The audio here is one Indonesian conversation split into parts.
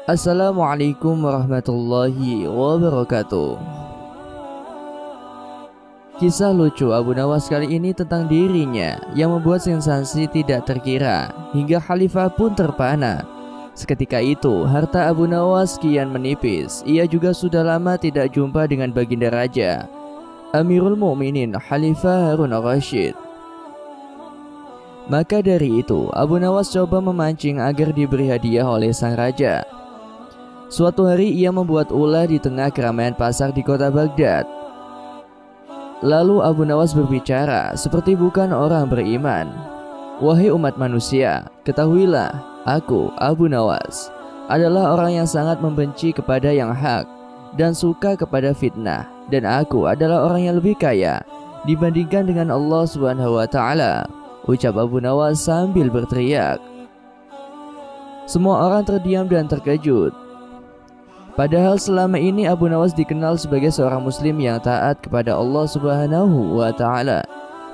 Assalamualaikum warahmatullahi wabarakatuh. Kisah lucu Abu Nawas kali ini tentang dirinya yang membuat sensasi tidak terkira hingga khalifah pun terpana. Seketika itu harta Abu Nawas kian menipis. Ia juga sudah lama tidak jumpa dengan baginda raja Amirul Mukminin Khalifah Harun al-Rashid. Maka dari itu Abu Nawas coba memancing agar diberi hadiah oleh sang raja. Suatu hari ia membuat ulah di tengah keramaian pasar di kota Baghdad. Lalu Abu Nawas berbicara seperti bukan orang beriman. Wahai umat manusia, ketahuilah, aku Abu Nawas adalah orang yang sangat membenci kepada yang hak dan suka kepada fitnah, dan aku adalah orang yang lebih kaya dibandingkan dengan Allah Subhanahu wa taala, ucap Abu Nawas sambil berteriak. Semua orang terdiam dan terkejut. Padahal selama ini Abu Nawas dikenal sebagai seorang muslim yang taat kepada Allah Subhanahu wa taala.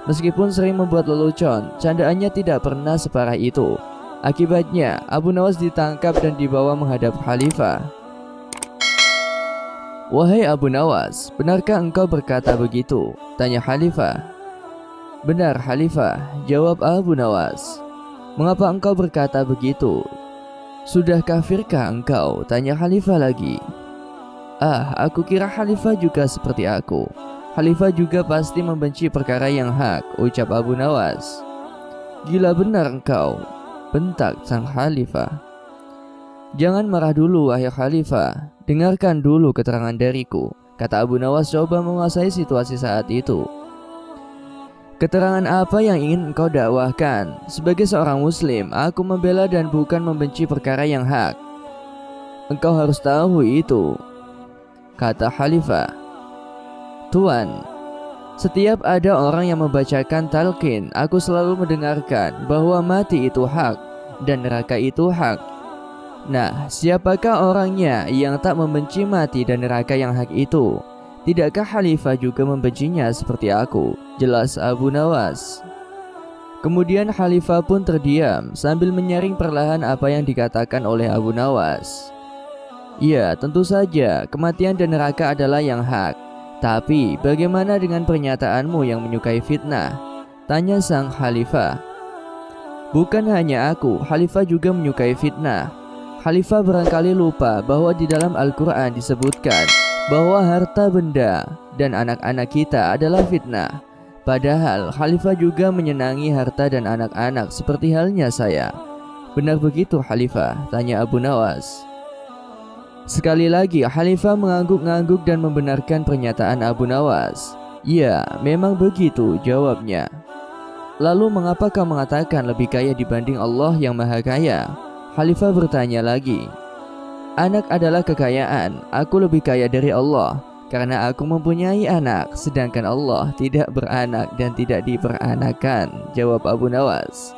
Meskipun sering membuat lelucon, candaannya tidak pernah separah itu. Akibatnya Abu Nawas ditangkap dan dibawa menghadap khalifah. Wahai Abu Nawas, benarkah engkau berkata begitu? Tanya khalifah. Benar khalifah, jawab Abu Nawas. Mengapa engkau berkata begitu? Sudah kafirkah engkau? Tanya khalifah lagi. Aku kira khalifah juga seperti aku. Khalifah juga pasti membenci perkara yang hak, ucap Abu Nawas. Gila benar engkau, bentak sang khalifah. Jangan marah dulu wahai khalifah, dengarkan dulu keterangan dariku, kata Abu Nawas coba menguasai situasi saat itu. Keterangan apa yang ingin engkau dakwahkan? Sebagai seorang muslim, aku membela dan bukan membenci perkara yang hak. Engkau harus tahu itu, kata khalifah. Tuan, setiap ada orang yang membacakan talqin, aku selalu mendengarkan bahwa mati itu hak dan neraka itu hak. Nah, siapakah orangnya yang tak membenci mati dan neraka yang hak itu? Tidakkah khalifah juga membencinya seperti aku? Jelas Abu Nawas. Kemudian khalifah pun terdiam sambil menyaring perlahan apa yang dikatakan oleh Abu Nawas. Ya, tentu saja kematian dan neraka adalah yang hak. Tapi bagaimana dengan pernyataanmu yang menyukai fitnah? Tanya sang khalifah. Bukan hanya aku, khalifah juga menyukai fitnah. Khalifah barangkali lupa bahwa di dalam Al-Quran disebutkan bahwa harta benda dan anak-anak kita adalah fitnah. Padahal khalifah juga menyenangi harta dan anak-anak seperti halnya saya. Benar begitu khalifah? Tanya Abu Nawas. Sekali lagi khalifah mengangguk-ngangguk dan membenarkan pernyataan Abu Nawas. Ya, memang begitu jawabnya. Lalu mengapa kau mengatakan lebih kaya dibanding Allah yang maha kaya? Khalifah bertanya lagi. Anak adalah kekayaan, aku lebih kaya dari Allah karena aku mempunyai anak, sedangkan Allah tidak beranak dan tidak diperanakan, jawab Abu Nawas.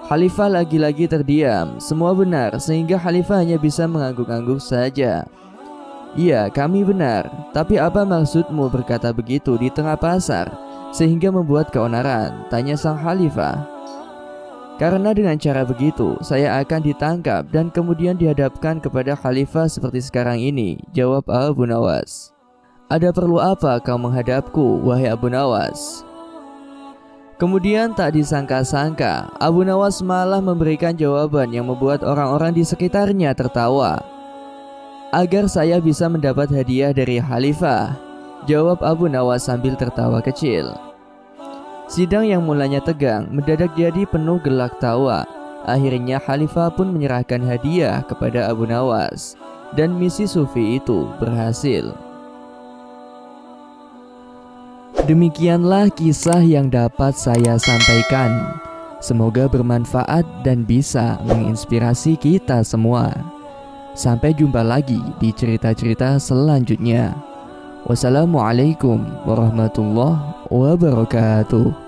Khalifah lagi-lagi terdiam, semua benar sehingga khalifah hanya bisa mengangguk-angguk saja. Iya, kami benar, tapi apa maksudmu berkata begitu di tengah pasar sehingga membuat keonaran? Tanya sang khalifah. Karena dengan cara begitu saya akan ditangkap dan kemudian dihadapkan kepada khalifah seperti sekarang ini, jawab Abu Nawas. Ada perlu apa kau menghadapku wahai Abu Nawas? Kemudian tak disangka-sangka Abu Nawas malah memberikan jawaban yang membuat orang-orang di sekitarnya tertawa. Agar saya bisa mendapat hadiah dari khalifah, jawab Abu Nawas sambil tertawa kecil. Sidang yang mulanya tegang mendadak jadi penuh gelak tawa. Akhirnya khalifah pun menyerahkan hadiah kepada Abu Nawas dan misi sufi itu berhasil. Demikianlah kisah yang dapat saya sampaikan. Semoga bermanfaat dan bisa menginspirasi kita semua. Sampai jumpa lagi di cerita-cerita selanjutnya. Wassalamualaikum warahmatullahi wabarakatuh.